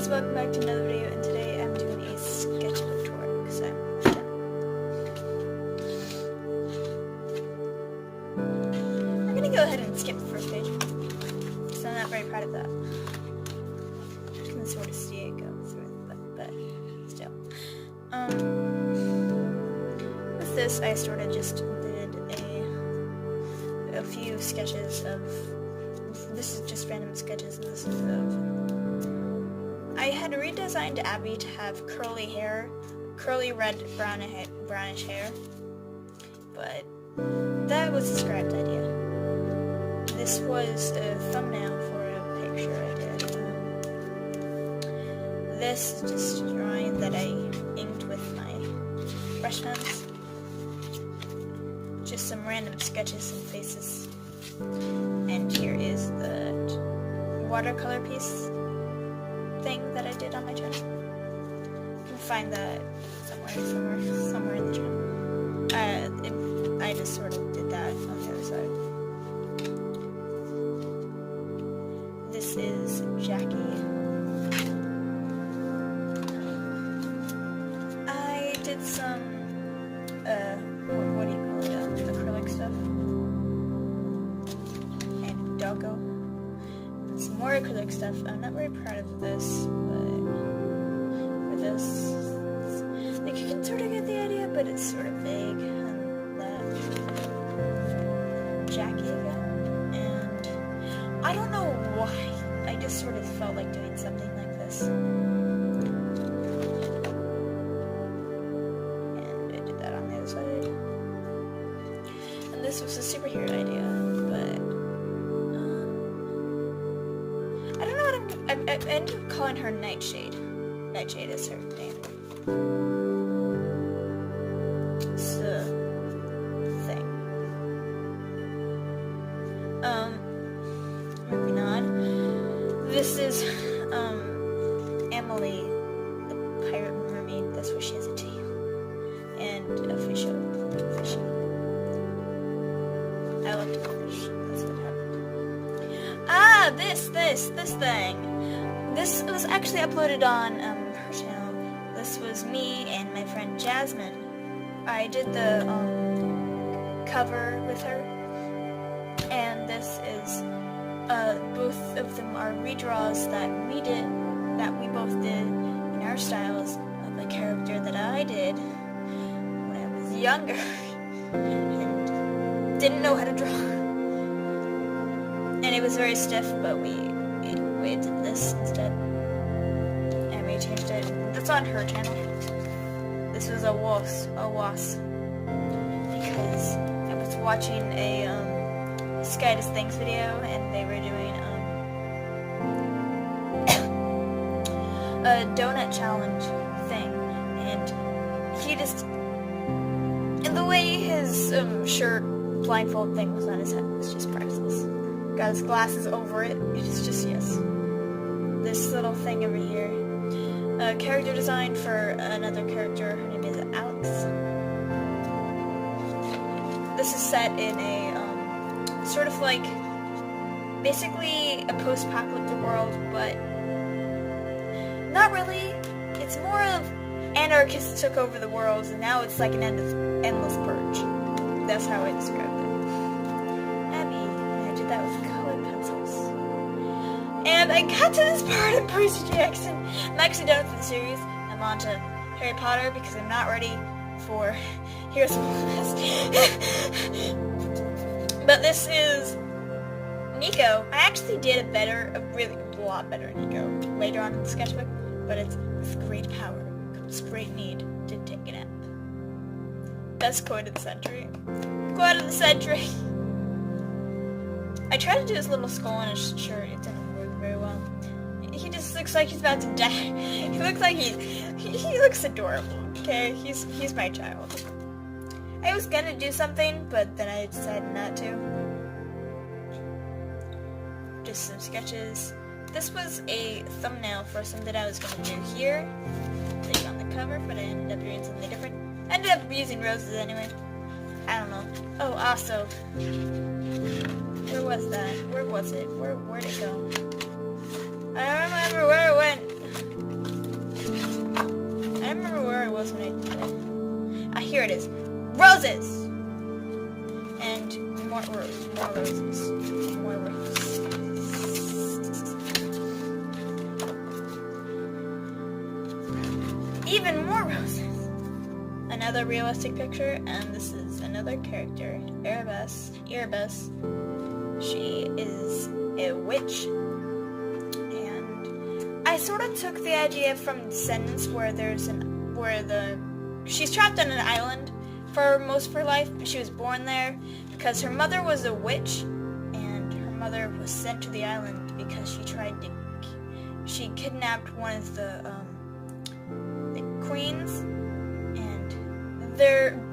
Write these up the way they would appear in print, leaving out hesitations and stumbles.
guys, welcome back to another video, and today I'm doing a sketchbook tour, because I'm gonna go ahead and skip the first page, because I'm not very proud of that. You can sort of see it go through, but still. With this, I sort of just did a few sketches of, this is just random sketches, and this is of, I had redesigned Abby to have curly hair, curly red brownish hair, but that was a scrapped idea. This was a thumbnail for a picture I did. This is just a drawing that I inked with my brush pens. Just some random sketches and faces. And here is the watercolor piece thing that I did on my channel. You can find that somewhere in the channel. I just sort of did that on the other side. This is Jackie. I did some what do you call it? Acrylic stuff. And doggo. Some more acrylic stuff. I'm not very proud of this, but for this, like, you can sort of get the idea, but it's sort of vague. And that Jackie again, and I don't know why. I just sort of felt like doing something like this, and I did that on the other side. And this was a superhero idea, but I don't know what I ended up calling her Nightshade. Nightshade is her name. It's the thing. Moving on. This is, Emily, the pirate mermaid. That's what she has a tail. And a fishy. I like to call fish. That's what happened. Ah, this thing. This was actually uploaded on her channel. This was me and my friend Jasmine. I did the cover with her, and this is both of them are redraws that we both did in our styles of a character that I did when I was younger and didn't know how to draw. And it was very stiff, but we did this instead. And we changed it. That's on her channel. This was a wasp. Because I was watching a Sky Does Things video, and they were doing a donut challenge thing. And he just, and the way his shirt blindfold thing was on his head was just priceless. Got his glasses over it. It's just, yes. This little thing over here. Character design for another character. Her name is Alex. This is set in a, sort of like, basically a post-apocalyptic world, but not really. It's more of anarchists took over the world, and now it's like an endless purge. That's how I described it. That with colored pencils. And I got to this part of Percy Jackson. I'm actually done with the series. I'm on to Harry Potter because I'm not ready for Heroes of Olympus. But this is Nico. I actually did a lot better Nico later on in the sketchbook, but it's with great power comes great need to take a nap. Best quote of the century. Quote of the century. I tried to do his little skull on his shirt. It didn't work very well. He just looks like he's about to die. He looks like he looks adorable. Okay, he's my child. I was gonna do something, but then I decided not to. Just some sketches. This was a thumbnail for something that I was gonna do here. Like on the cover, but I ended up doing something different. I ended up using roses anyway. I don't know. Oh, also. Where was that? Where was it? Where'd it go? I don't remember where it went. roses! And more roses. More roses. Even more roses. Another realistic picture, and this is another character, Erebus. She is a witch, and I sort of took the idea from Descendants, she's trapped on an island for most of her life, but she was born there because her mother was a witch, and her mother was sent to the island because she kidnapped one of the queens,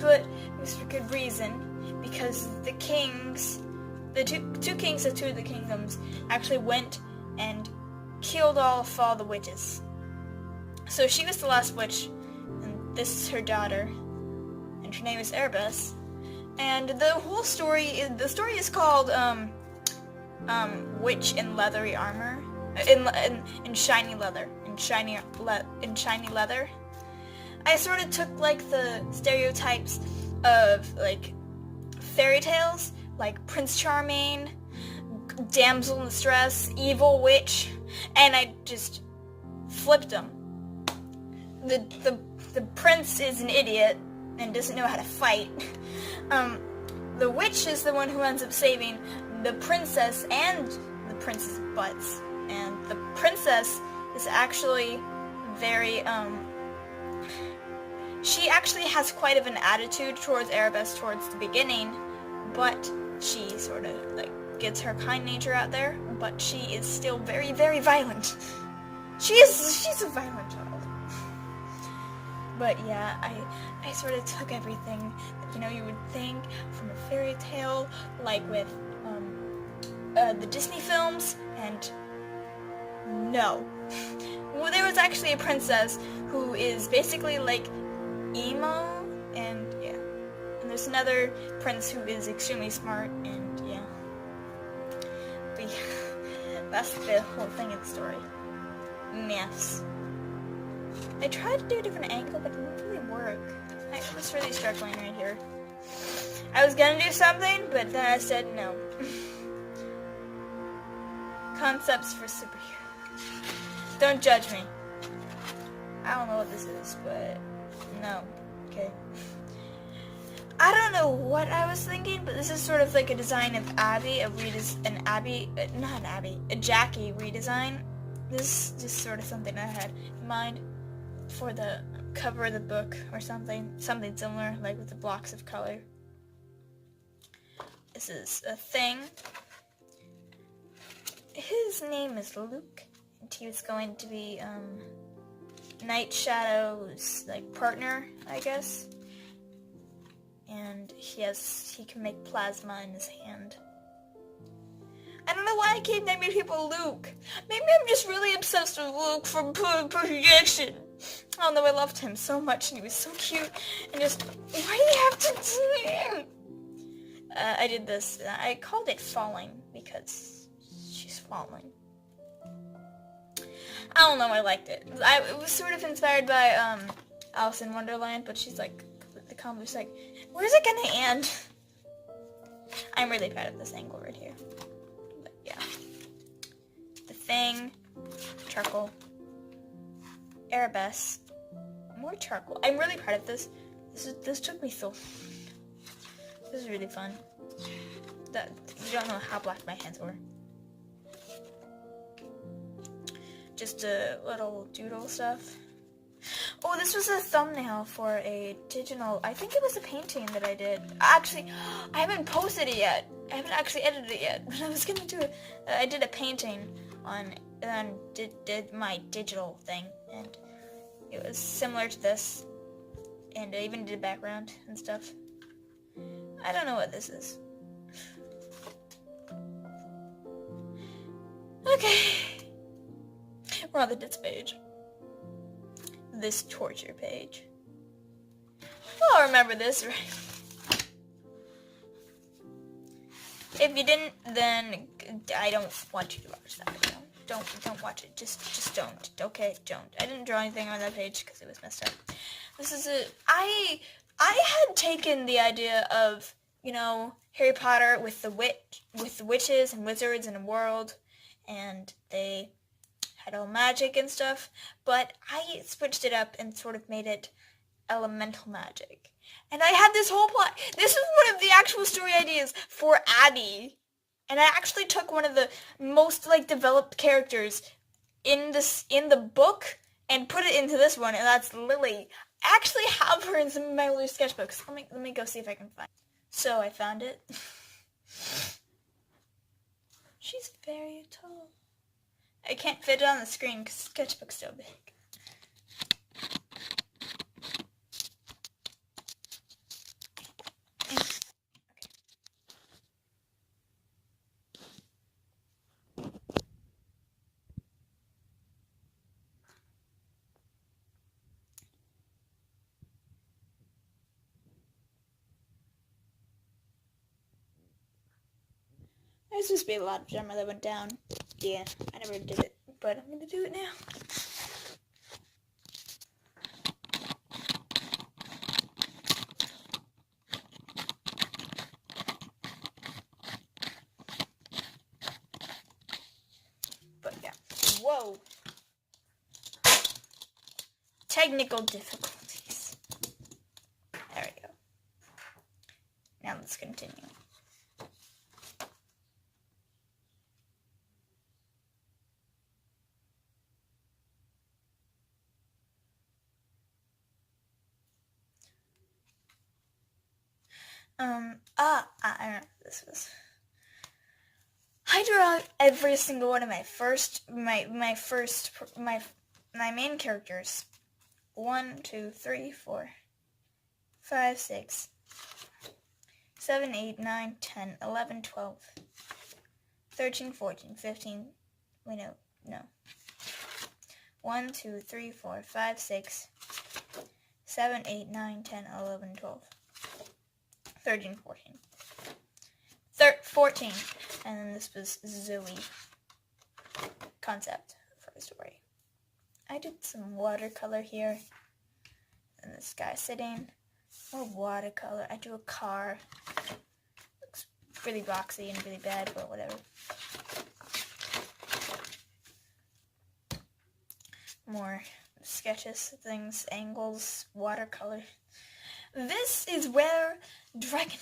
but it was for good reason, because the two kings of two of the kingdoms actually went and killed all the witches. So she was the last witch, and this is her daughter, and her name is Erebus. And the whole story is called Witch in Leathery Armor, in shiny leather, in shiny leather. I sort of took like the stereotypes of like fairy tales, like Prince Charming, damsel in distress, evil witch, and I just flipped them. The prince is an idiot and doesn't know how to fight. The witch is the one who ends up saving the princess and the prince's butts, and the princess is actually very she actually has quite of an attitude towards Erebus towards the beginning, but she sort of like gets her kind nature out there, but she is still very, very violent. She's a violent child. But yeah, I sort of took everything that you would think from a fairy tale, like with the Disney films, and no. Well, there was actually a princess who is basically like emo, and yeah. And there's another prince who is extremely smart, and yeah. But yeah, that's the whole thing of the story. Yes. I tried to do a different angle, but it didn't really work. I was really struggling right here. I was gonna do something, but then I said no. Concepts for superheroes. Don't judge me. I don't know what this is, but no. Okay. I don't know what I was thinking, but this is sort of like a design of Abby, a Jackie redesign. This is just sort of something I had in mind for the cover of the book or something similar, like with the blocks of color. This is a thing. His name is Luke, and he was going to be Night Shadow's like partner, I guess. And he can make plasma in his hand. I don't know why I keep naming people Luke. Maybe I'm just really obsessed with Luke from projection. Oh no, I loved him so much, and he was so cute. And just, why do you have to do him? I did this. I called it Falling because she's falling. I don't know. I liked it. It was sort of inspired by Alice in Wonderland, but she's like completely calm. Just like, where's it gonna end? I'm really proud of this angle right here. But yeah, the thing, charcoal, Erebus, more charcoal. I'm really proud of this. This took me so. This is really fun. You don't know how black my hands were. Just a little doodle stuff. Oh, this was a thumbnail for a digital. I think it was a painting that I did. Actually, I haven't posted it yet. I haven't actually edited it yet. But I was gonna do it. I did a painting and did my digital thing, and it was similar to this. And I even did a background and stuff. I don't know what this is. Okay. We're on the Dits page. This torture page. I'll remember this, right? If you didn't, then I don't want you to watch that video. Don't watch it. Just don't. Okay, don't. I didn't draw anything on that page because it was messed up. This is I had taken the idea of, Harry Potter with the witches and wizards in a world, and they had all magic and stuff, but I switched it up and sort of made it elemental magic. And I had this whole plot. This was one of the actual story ideas for Abby. And I actually took one of the most developed characters in the book and put it into this one, and that's Lily. I actually have her in some of my older sketchbooks. Let me go see if I can find it. So I found it. She's very tall. I can't fit it on the screen because the sketchbook's so big. There's supposed to be a lot of drama that went down. Yeah, I never did it, but I'm gonna do it now. But yeah. Whoa. Technical difficulties. There we go. Now let's continue. I don't know what this was. I drew out every single one of my main characters. 1, 2, 3, 4, 5, 6, 7, 8, 9, 10, 11, 12, 13, 14, 15, wait, no. 1, 2, 3, 4, 5, 6, 7, 8, 9, 10, 11, 12, 13, 14. 14. And then this was Zoe concept for a story. I did some watercolor here. And this guy sitting. More watercolor. I drew a car. Looks really boxy and really bad, but whatever. More sketches, things, angles, watercolor. This is where Dragon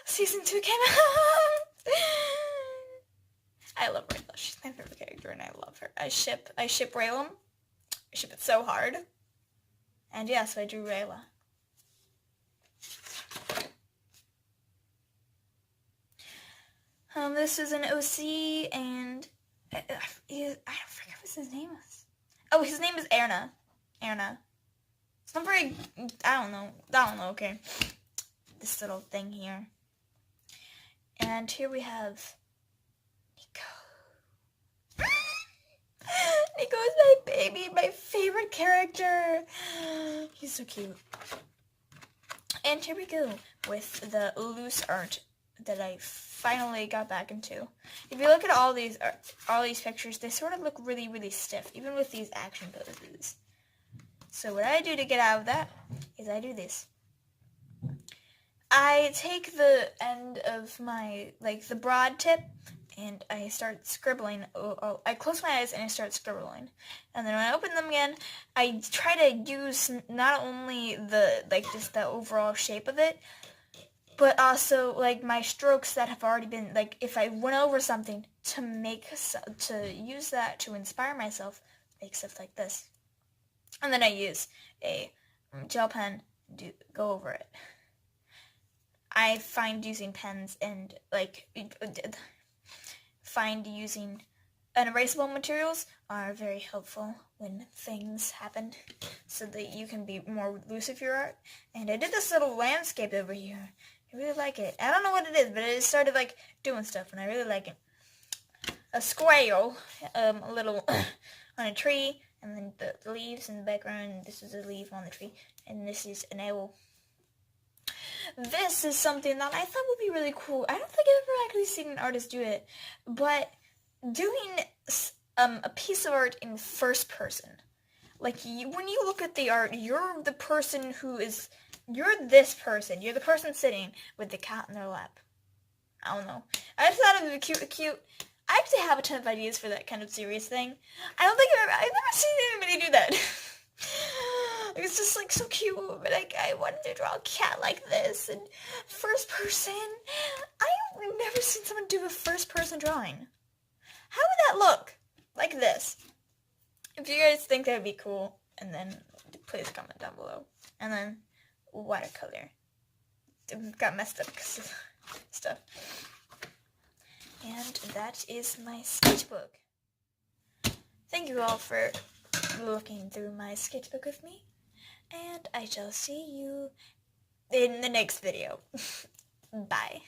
Season 2 came out. I love Rayla. She's my favorite character, and I love her. I ship Rayla. I ship it so hard. And yeah, so I drew Rayla. This is an OC, and I forget what his name is. Oh, his name is Erna. It's not very, I don't know, okay. This little thing here. And here we have Nico. Nico is my baby, my favorite character. He's so cute. And here we go with the loose art that I finally got back into. If you look at all these pictures, they sort of look really, really stiff, even with these action poses. So what I do to get out of that is I do this. I take the end of my, the broad tip, and I start scribbling. I close my eyes and I start scribbling. And then when I open them again, I try to use not only just the overall shape of it, but also, my strokes that have already been, if I went over something, to use that to inspire myself, make stuff like this. And then I use a gel pen to go over it. I find using pens and, using unerasable materials are very helpful when things happen, so that you can be more loose with your art. And I did this little landscape over here. I really like it. I don't know what it is, but it started, doing stuff, and I really like it. A squirrel, a little on a tree, and then the leaves in the background, and this is a leaf on the tree, and this is an owl. This is something that I thought would be really cool. I don't think I've ever actually seen an artist do it, but doing a piece of art in first person. Like, when you look at the art, you're the person you're this person. You're the person sitting with the cat in their lap. I don't know. I just thought it would be cute. I actually have a ton of ideas for that kind of serious thing. I've never seen anybody do that. It's just like so cute, but I wanted to draw a cat like this, and first person. I've never seen someone do a first person drawing. How would that look? Like this. If you guys think that would be cool, and then please comment down below. And then watercolor. It got messed up because of stuff. And that is my sketchbook. Thank you all for looking through my sketchbook with me. And I shall see you in the next video. Bye.